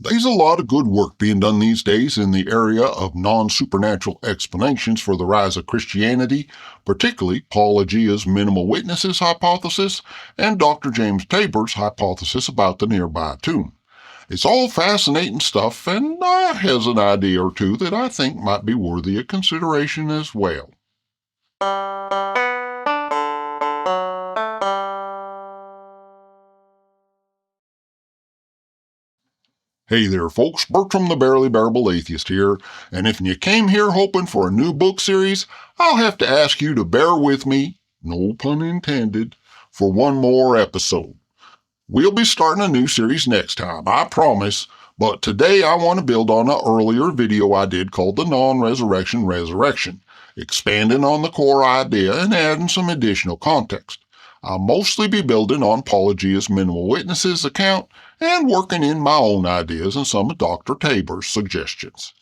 There's a lot of good work being done these days in the area of non-supernatural explanations for the rise of Christianity, particularly Paul Agea's minimal witnesses hypothesis and Dr. James Tabor's hypothesis about the nearby tomb. It's all fascinating stuff, and I has an idea or two that I think might be worthy of consideration as well. Hey there, folks. Bertram the Barely Bearable Atheist here, and if you came here hoping for a new book series, I'll have to ask you to bear with me, no pun intended, for one more episode. We'll be starting a new series next time, I promise, but today I want to build on an earlier video I did called The Non-Resurrection Resurrection, expanding on the core idea and adding some additional context. I'll mostly be building on Paul Agea's Minimal Witnesses account and working in my own ideas and some of Dr. Tabor's suggestions.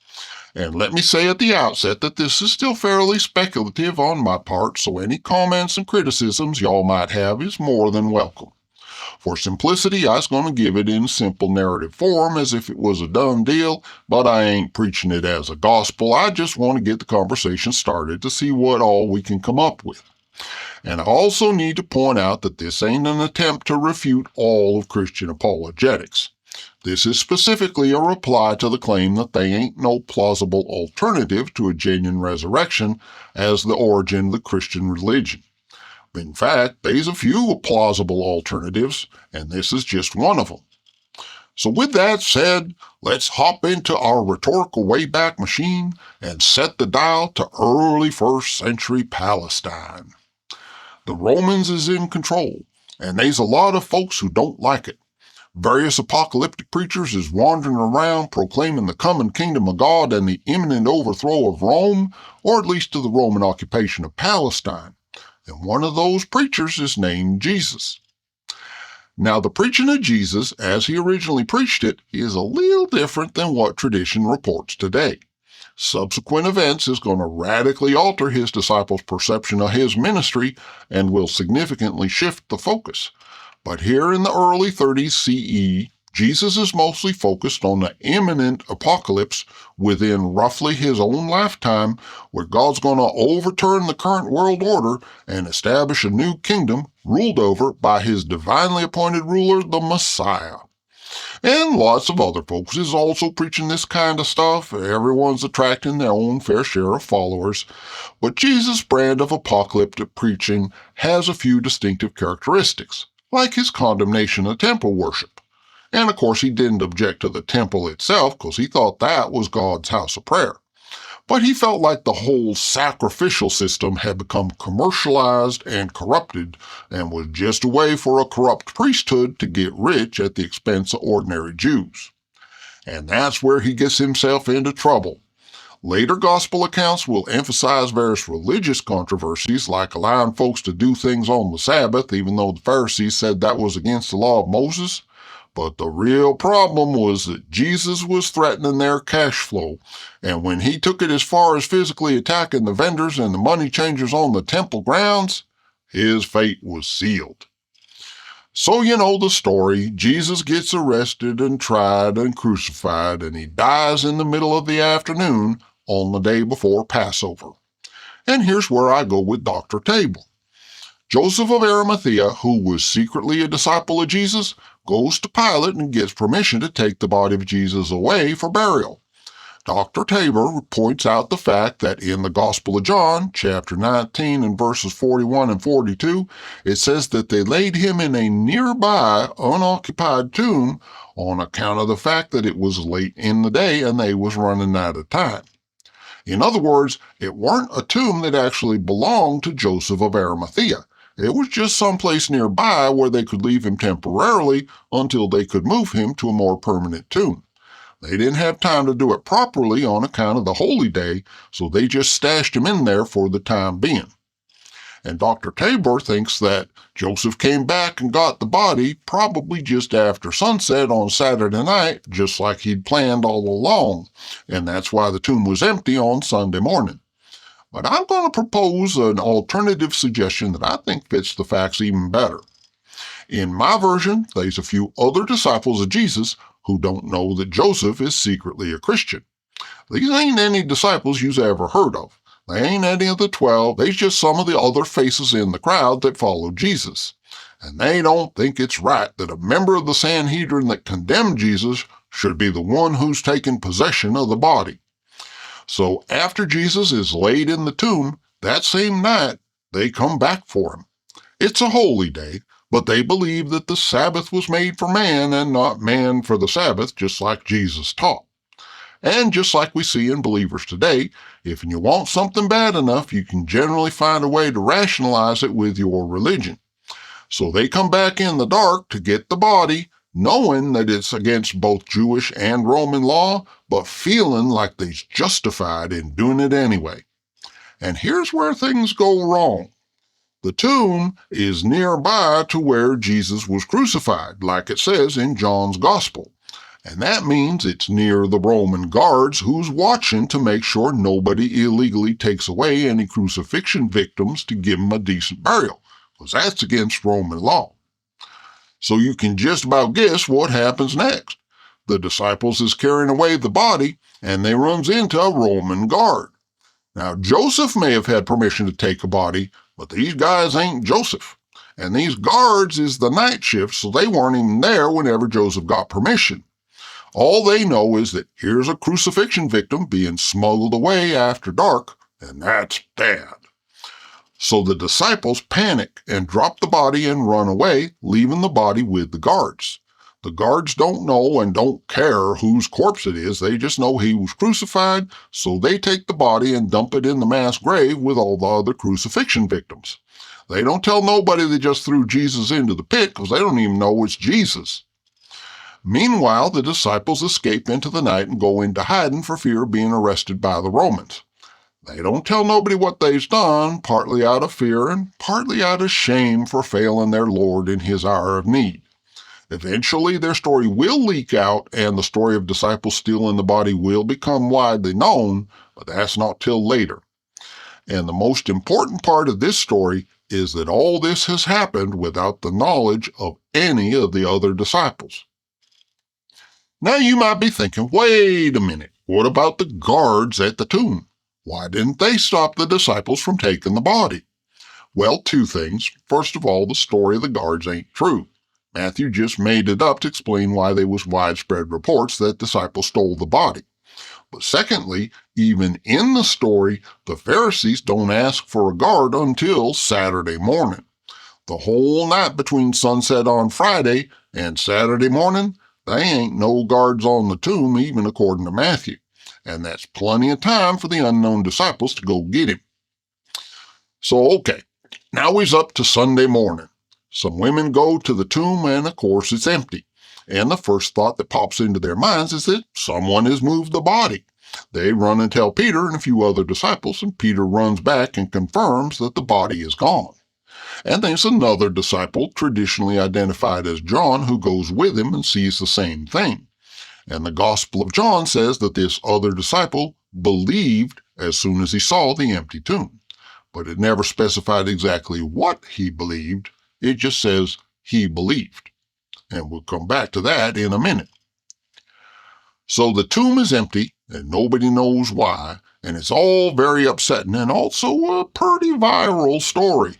And let me say at the outset that this is still fairly speculative on my part, so any comments and criticisms y'all might have is more than welcome. For simplicity, I was going to give it in simple narrative form as if it was a done deal, but I ain't preaching it as a gospel. I just want to get the conversation started to see what all we can come up with. And I also need to point out that this ain't an attempt to refute all of Christian apologetics. This is specifically a reply to the claim that they ain't no plausible alternative to a genuine resurrection as the origin of the Christian religion. In fact, there's a few plausible alternatives, and this is just one of them. So with that said, let's hop into our rhetorical Wayback Machine and set the dial to early 1st century Palestine. The Romans is in control, and there's a lot of folks who don't like it. Various apocalyptic preachers is wandering around proclaiming the coming kingdom of God and the imminent overthrow of Rome, or at least of the Roman occupation of Palestine. And one of those preachers is named Jesus. Now, the preaching of Jesus, as he originally preached it, is a little different than what tradition reports today. Subsequent events is going to radically alter his disciples' perception of his ministry and will significantly shift the focus. But here in the early 30s CE, Jesus is mostly focused on the imminent apocalypse within roughly his own lifetime, where God's going to overturn the current world order and establish a new kingdom ruled over by his divinely appointed ruler, the Messiah. And lots of other folks is also preaching this kind of stuff. Everyone's attracting their own fair share of followers. But Jesus' brand of apocalyptic preaching has a few distinctive characteristics, like his condemnation of temple worship. And of course, he didn't object to the temple itself because he thought that was God's house of prayer. But he felt like the whole sacrificial system had become commercialized and corrupted and was just a way for a corrupt priesthood to get rich at the expense of ordinary Jews. And that's where he gets himself into trouble. Later gospel accounts will emphasize various religious controversies, like allowing folks to do things on the Sabbath, even though the Pharisees said that was against the law of Moses. But the real problem was that Jesus was threatening their cash flow, and when he took it as far as physically attacking the vendors and the money changers on the temple grounds, his fate was sealed. So you know the story. Jesus gets arrested and tried and crucified, and he dies in the middle of the afternoon on the day before Passover. And here's where I go with Dr. Tabor. Joseph of Arimathea, who was secretly a disciple of Jesus, goes to Pilate and gets permission to take the body of Jesus away for burial. Dr. Tabor points out the fact that in the Gospel of John, chapter 19 and verses 41 and 42, it says that they laid him in a nearby unoccupied tomb on account of the fact that it was late in the day and they was running out of time. In other words, it weren't a tomb that actually belonged to Joseph of Arimathea. It was just someplace nearby where they could leave him temporarily until they could move him to a more permanent tomb. They didn't have time to do it properly on account of the holy day, so they just stashed him in there for the time being. And Dr. Tabor thinks that Joseph came back and got the body probably just after sunset on Saturday night, just like he'd planned all along, and that's why the tomb was empty on Sunday morning. But I'm going to propose an alternative suggestion that I think fits the facts even better. In my version, there's a few other disciples of Jesus who don't know that Joseph is secretly a Christian. These ain't any disciples you've ever heard of. They ain't any of the 12. They's just some of the other faces in the crowd that followed Jesus. And they don't think it's right that a member of the Sanhedrin that condemned Jesus should be the one who's taken possession of the body. So after Jesus is laid in the tomb, that same night, they come back for him. It's a holy day, but they believe that the Sabbath was made for man and not man for the Sabbath, just like Jesus taught. And just like we see in believers today, if you want something bad enough, you can generally find a way to rationalize it with your religion. So they come back in the dark to get the body, knowing that it's against both Jewish and Roman law, but feeling like they're justified in doing it anyway. And here's where things go wrong. The tomb is nearby to where Jesus was crucified, like it says in John's Gospel. And that means it's near the Roman guards who's watching to make sure nobody illegally takes away any crucifixion victims to give them a decent burial, because that's against Roman law. So you can just about guess what happens next. The disciples is carrying away the body, and they runs into a Roman guard. Now, Joseph may have had permission to take a body, but these guys ain't Joseph. And these guards is the night shift, so they weren't even there whenever Joseph got permission. All they know is that here's a crucifixion victim being smuggled away after dark, and that's bad. So the disciples panic and drop the body and run away, leaving the body with the guards. The guards don't know and don't care whose corpse it is. They just know he was crucified, so they take the body and dump it in the mass grave with all the other crucifixion victims. They don't tell nobody they just threw Jesus into the pit because they don't even know it's Jesus. Meanwhile, the disciples escape into the night and go into hiding for fear of being arrested by the Romans. They don't tell nobody what they've done, partly out of fear and partly out of shame for failing their Lord in his hour of need. Eventually, their story will leak out, and the story of disciples stealing the body will become widely known, but that's not till later. And the most important part of this story is that all this has happened without the knowledge of any of the other disciples. Now you might be thinking, wait a minute, what about the guards at the tomb? Why didn't they stop the disciples from taking the body? Well, two things. First of all, the story of the guards ain't true. Matthew just made it up to explain why there was widespread reports that disciples stole the body. But secondly, even in the story, the Pharisees don't ask for a guard until Saturday morning. The whole night between sunset on Friday and Saturday morning, they ain't no guards on the tomb, even according to Matthew. And that's plenty of time for the unknown disciples to go get him. So, okay, now he's up to Sunday morning. Some women go to the tomb, and of course it's empty. And the first thought that pops into their minds is that someone has moved the body. They run and tell Peter and a few other disciples, and Peter runs back and confirms that the body is gone. And there's another disciple, traditionally identified as John, who goes with him and sees the same thing. And the Gospel of John says that this other disciple believed as soon as he saw the empty tomb. But it never specified exactly what he believed. It just says he believed. And we'll come back to that in a minute. So the tomb is empty, and nobody knows why, and it's all very upsetting and also a pretty viral story.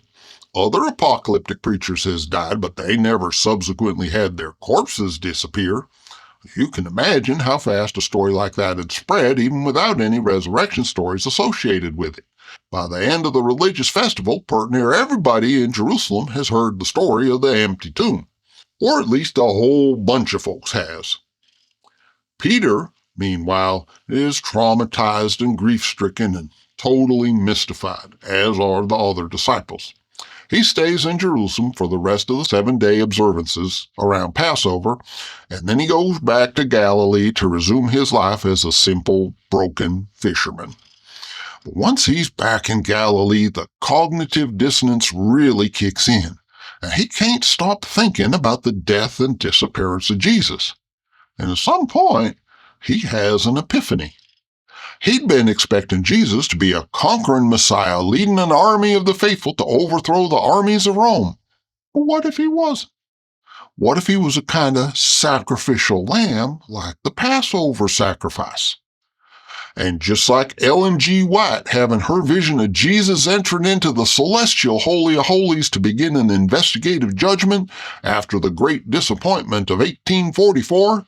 Other apocalyptic preachers has died, but they never subsequently had their corpses disappear. You can imagine how fast a story like that had spread even without any resurrection stories associated with it. By the end of the religious festival, pretty near everybody in Jerusalem has heard the story of the empty tomb. Or at least a whole bunch of folks has. Peter, meanwhile, is traumatized and grief-stricken and totally mystified, as are the other disciples. He stays in Jerusalem for the rest of the 7-day observances around Passover, and then he goes back to Galilee to resume his life as a simple, broken fisherman. But once he's back in Galilee, the cognitive dissonance really kicks in, and he can't stop thinking about the death and disappearance of Jesus. And at some point, he has an epiphany. He'd been expecting Jesus to be a conquering Messiah leading an army of the faithful to overthrow the armies of Rome. But what if he wasn't? What if he was a kind of sacrificial lamb like the Passover sacrifice? And just like Ellen G. White having her vision of Jesus entering into the celestial Holy of Holies to begin an investigative judgment after the great disappointment of 1844,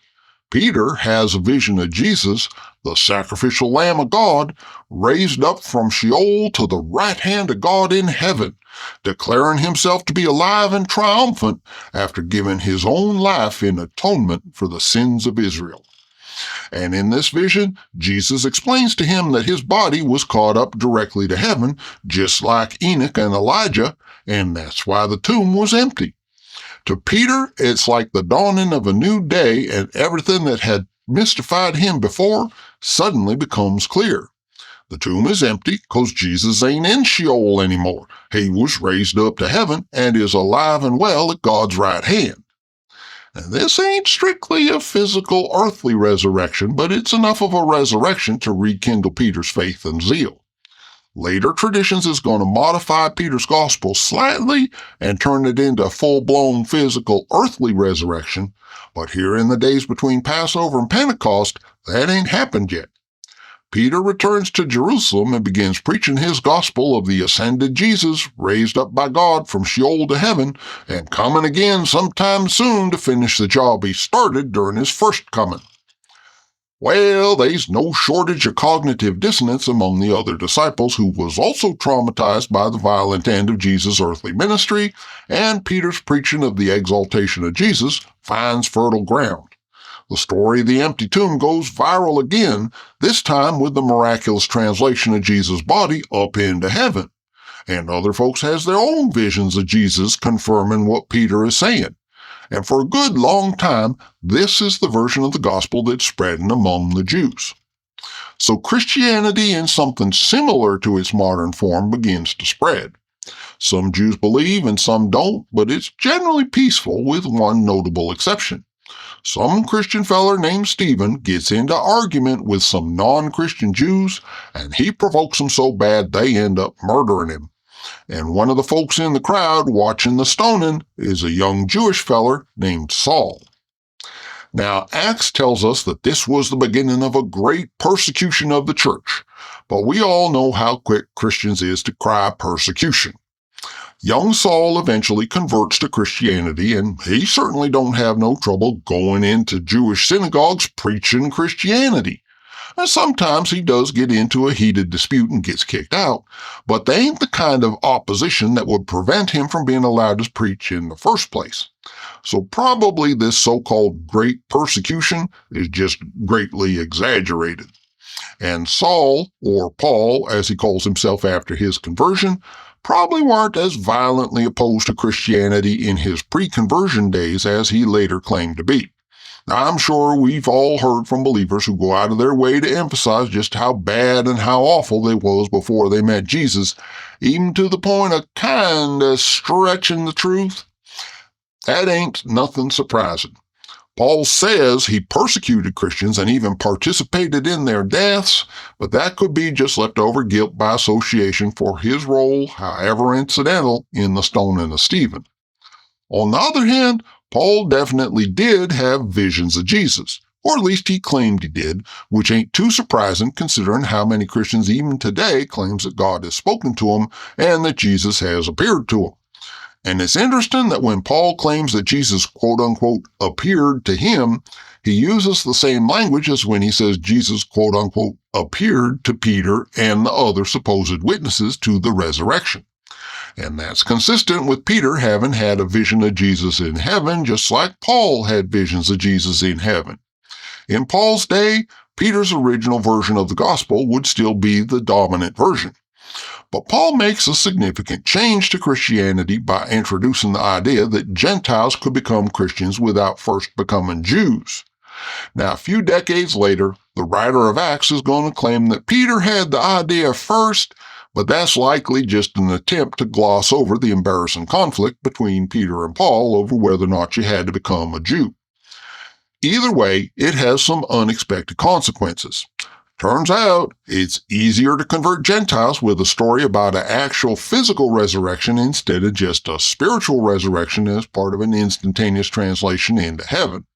Peter has a vision of Jesus, the sacrificial Lamb of God, raised up from Sheol to the right hand of God in heaven, declaring himself to be alive and triumphant after giving his own life in atonement for the sins of Israel. And in this vision, Jesus explains to him that his body was caught up directly to heaven, just like Enoch and Elijah, and that's why the tomb was empty. To Peter, it's like the dawning of a new day, and everything that had mystified him before suddenly becomes clear. The tomb is empty because Jesus ain't in Sheol anymore. He was raised up to heaven and is alive and well at God's right hand. Now, this ain't strictly a physical earthly resurrection, but it's enough of a resurrection to rekindle Peter's faith and zeal. Later traditions is going to modify Peter's gospel slightly and turn it into a full-blown physical earthly resurrection, but here in the days between Passover and Pentecost, that ain't happened yet. Peter returns to Jerusalem and begins preaching his gospel of the ascended Jesus, raised up by God from Sheol to heaven, and coming again sometime soon to finish the job he started during his first coming. Well, there's no shortage of cognitive dissonance among the other disciples, who was also traumatized by the violent end of Jesus' earthly ministry, and Peter's preaching of the exaltation of Jesus finds fertile ground. The story of the empty tomb goes viral again, this time with the miraculous translation of Jesus' body up into heaven. And other folks has their own visions of Jesus confirming what Peter is saying. And for a good long time, this is the version of the gospel that's spreading among the Jews. So Christianity in something similar to its modern form begins to spread. Some Jews believe and some don't, but it's generally peaceful with one notable exception. Some Christian feller named Stephen gets into argument with some non-Christian Jews, and he provokes them so bad they end up murdering him. And one of the folks in the crowd watching the stoning is a young Jewish feller named Saul. Now, Acts tells us that this was the beginning of a great persecution of the church, but we all know how quick Christians is to cry persecution. Young Saul eventually converts to Christianity, and he certainly don't have no trouble going into Jewish synagogues preaching Christianity. And sometimes he does get into a heated dispute and gets kicked out, but they ain't the kind of opposition that would prevent him from being allowed to preach in the first place. So probably this so-called great persecution is just greatly exaggerated. And Saul, or Paul, as he calls himself after his conversion, probably weren't as violently opposed to Christianity in his pre-conversion days as he later claimed to be. Now, I'm sure we've all heard from believers who go out of their way to emphasize just how bad and how awful they was before they met Jesus, even to the point of kinda stretching the truth. That ain't nothing surprising. Paul says he persecuted Christians and even participated in their deaths, but that could be just leftover guilt by association for his role, however incidental, in the stoning of Stephen. On the other hand, Paul definitely did have visions of Jesus, or at least he claimed he did, which ain't too surprising considering how many Christians even today claims that God has spoken to them and that Jesus has appeared to them. And it's interesting that when Paul claims that Jesus, quote-unquote, appeared to him, he uses the same language as when he says Jesus, quote-unquote, appeared to Peter and the other supposed witnesses to the resurrection. And that's consistent with Peter having had a vision of Jesus in heaven, just like Paul had visions of Jesus in heaven. In Paul's day, Peter's original version of the gospel would still be the dominant version. But Paul makes a significant change to Christianity by introducing the idea that Gentiles could become Christians without first becoming Jews. Now, a few decades later, the writer of Acts is going to claim that Peter had the idea first, but that's likely just an attempt to gloss over the embarrassing conflict between Peter and Paul over whether or not you had to become a Jew. Either way, it has some unexpected consequences. Turns out it's easier to convert Gentiles with a story about an actual physical resurrection instead of just a spiritual resurrection as part of an instantaneous translation into heaven.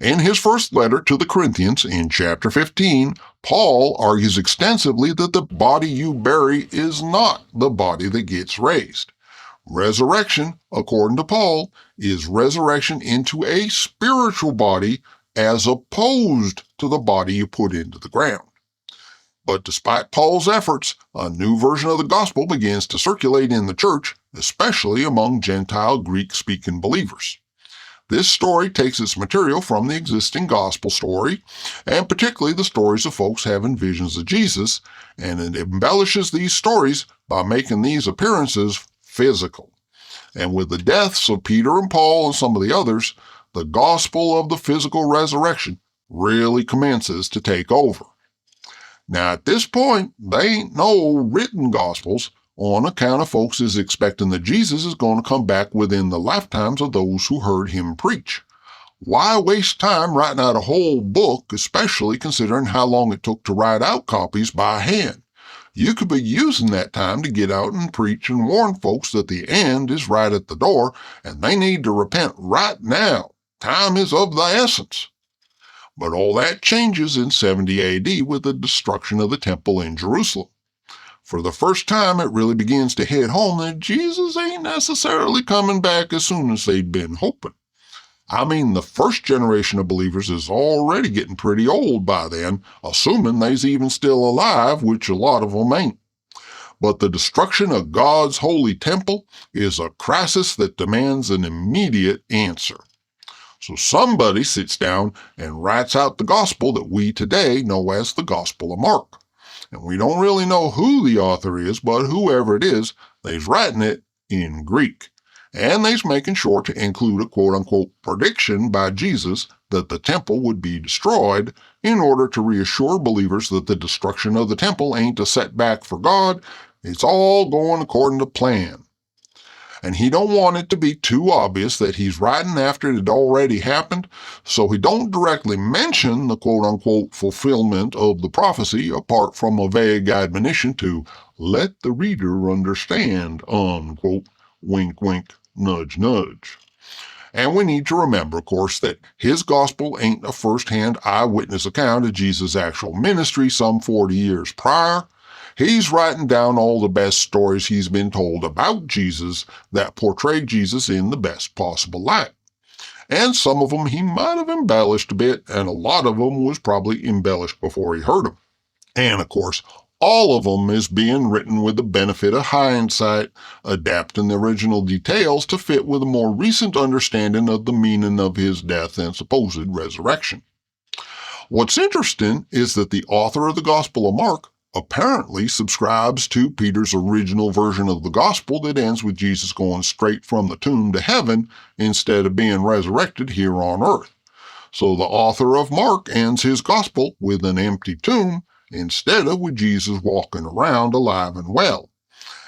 In his first letter to the Corinthians, in chapter 15, Paul argues extensively that the body you bury is not the body that gets raised. Resurrection, according to Paul, is resurrection into a spiritual body as opposed to the body you put into the ground. But despite Paul's efforts, a new version of the gospel begins to circulate in the church, especially among Gentile Greek-speaking believers. This story takes its material from the existing gospel story, and particularly the stories of folks having visions of Jesus, and it embellishes these stories by making these appearances physical. And with the deaths of Peter and Paul and some of the others, the gospel of the physical resurrection really commences to take over. Now, at this point, they ain't no written gospels on account of folks is expecting that Jesus is going to come back within the lifetimes of those who heard him preach. Why waste time writing out a whole book, especially considering how long it took to write out copies by hand? You could be using that time to get out and preach and warn folks that the end is right at the door and they need to repent right now. Time is of the essence. But all that changes in 70 AD with the destruction of the temple in Jerusalem. For the first time, it really begins to hit home that Jesus ain't necessarily coming back as soon as they'd been hoping. I mean, the first generation of believers is already getting pretty old by then, assuming they's even still alive, which a lot of them ain't. But the destruction of God's holy temple is a crisis that demands an immediate answer. So somebody sits down and writes out the gospel that we today know as the Gospel of Mark. And we don't really know who the author is, but whoever it is, they's writing it in Greek. And they's making sure to include a quote-unquote prediction by Jesus that the temple would be destroyed in order to reassure believers that the destruction of the temple ain't a setback for God. It's all going according to plan. And he don't want it to be too obvious that he's writing after it had already happened, so he don't directly mention the quote-unquote fulfillment of the prophecy apart from a vague admonition to let the reader understand, unquote, wink, wink, nudge, nudge. And we need to remember, of course, that his gospel ain't a first-hand eyewitness account of Jesus' actual ministry some 40 years prior. He's writing down all the best stories he's been told about Jesus that portray Jesus in the best possible light. And some of them he might have embellished a bit, and a lot of them was probably embellished before he heard them. And of course, all of them is being written with the benefit of hindsight, adapting the original details to fit with a more recent understanding of the meaning of his death and supposed resurrection. What's interesting is that the author of the Gospel of Mark apparently subscribes to Peter's original version of the gospel that ends with Jesus going straight from the tomb to heaven instead of being resurrected here on earth. So the author of Mark ends his gospel with an empty tomb instead of with Jesus walking around alive and well.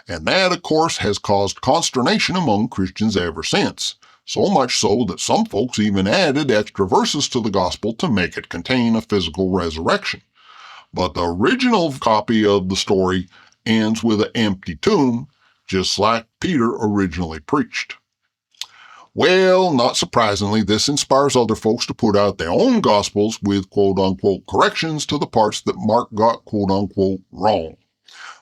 And that, of course, has caused consternation among Christians ever since. So much so that some folks even added extra verses to the gospel to make it contain a physical resurrection. But the original copy of the story ends with an empty tomb, just like Peter originally preached. Well, not surprisingly, this inspires other folks to put out their own gospels with quote-unquote corrections to the parts that Mark got quote-unquote wrong.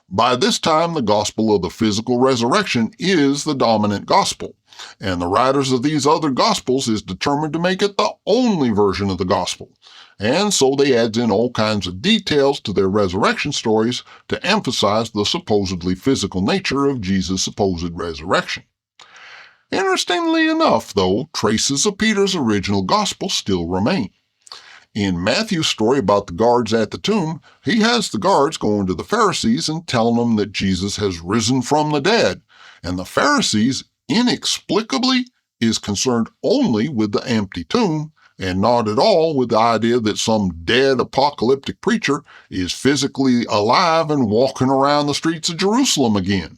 By this time, the gospel of the physical resurrection is the dominant gospel, and the writers of these other gospels is determined to make it the only version of the gospel. And so they adds in all kinds of details to their resurrection stories to emphasize the supposedly physical nature of Jesus' supposed resurrection. Interestingly enough, though, traces of Peter's original gospel still remain. In Matthew's story about the guards at the tomb, he has the guards going to the Pharisees and telling them that Jesus has risen from the dead, and the Pharisees inexplicably is concerned only with the empty tomb and not at all with the idea that some dead apocalyptic preacher is physically alive and walking around the streets of Jerusalem again.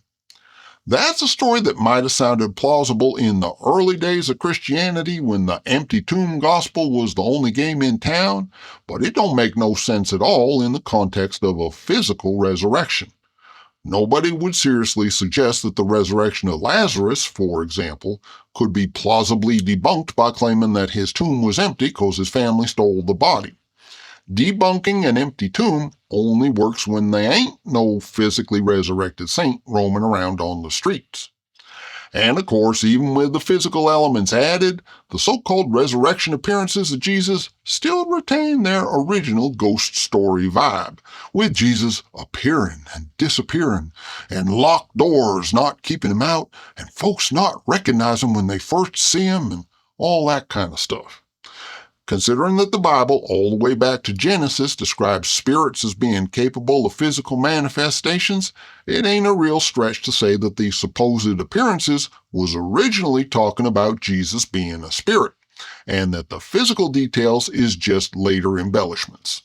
That's a story that might have sounded plausible in the early days of Christianity when the empty tomb gospel was the only game in town, but it don't make no sense at all in the context of a physical resurrection. Nobody would seriously suggest that the resurrection of Lazarus, for example, could be plausibly debunked by claiming that his tomb was empty because his family stole the body. Debunking an empty tomb only works when there ain't no physically resurrected saint roaming around on the streets. And of course, even with the physical elements added, the so-called resurrection appearances of Jesus still retain their original ghost story vibe, with Jesus appearing and disappearing, and locked doors not keeping him out, and folks not recognizing when they first see him, and all that kind of stuff. Considering that the Bible, all the way back to Genesis, describes spirits as being capable of physical manifestations, it ain't a real stretch to say that the supposed appearances was originally talking about Jesus being a spirit, and that the physical details is just later embellishments.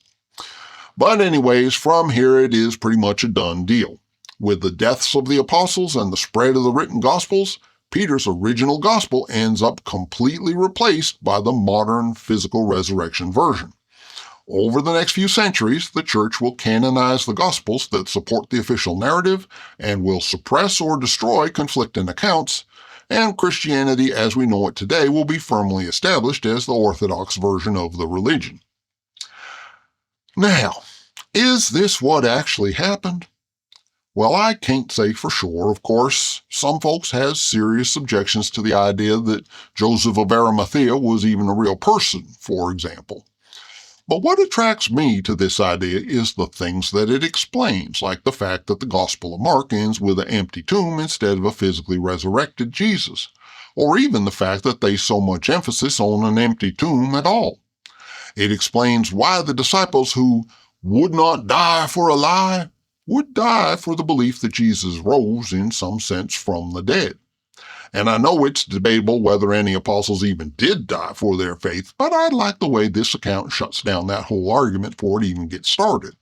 But anyways, from here it is pretty much a done deal. With the deaths of the apostles and the spread of the written gospels, Peter's original gospel ends up completely replaced by the modern physical resurrection version. Over the next few centuries, the church will canonize the gospels that support the official narrative and will suppress or destroy conflicting accounts, and Christianity as we know it today will be firmly established as the orthodox version of the religion. Now, is this what actually happened? Well, I can't say for sure. Of course, some folks have serious objections to the idea that Joseph of Arimathea was even a real person, for example. But what attracts me to this idea is the things that it explains, like the fact that the Gospel of Mark ends with an empty tomb instead of a physically resurrected Jesus, or even the fact that they so much emphasis on an empty tomb at all. It explains why the disciples who would not die for a lie would die for the belief that Jesus rose in some sense from the dead. And I know it's debatable whether any apostles even did die for their faith, but I like the way this account shuts down that whole argument before it even gets started.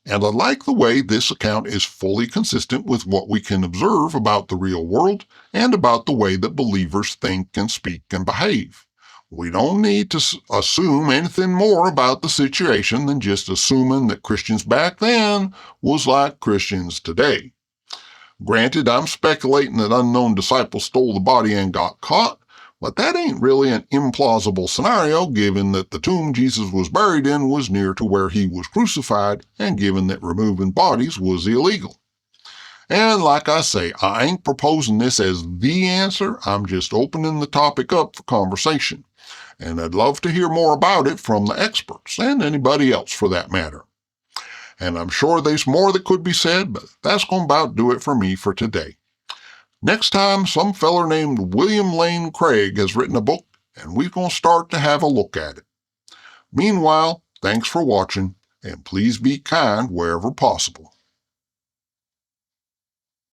And I like the way this account is fully consistent with what we can observe about the real world and about the way that believers think and speak and behave. We don't need to assume anything more about the situation than just assuming that Christians back then was like Christians today. Granted, I'm speculating that unknown disciples stole the body and got caught, but that ain't really an implausible scenario given that the tomb Jesus was buried in was near to where he was crucified and given that removing bodies was illegal. And like I say, I ain't proposing this as the answer, I'm just opening the topic up for conversation. And I'd love to hear more about it from the experts, and anybody else for that matter. And I'm sure there's more that could be said, but that's going to about do it for me for today. Next time, some feller named William Lane Craig has written a book, and we're going to start to have a look at it. Meanwhile, thanks for watching, and please be kind wherever possible.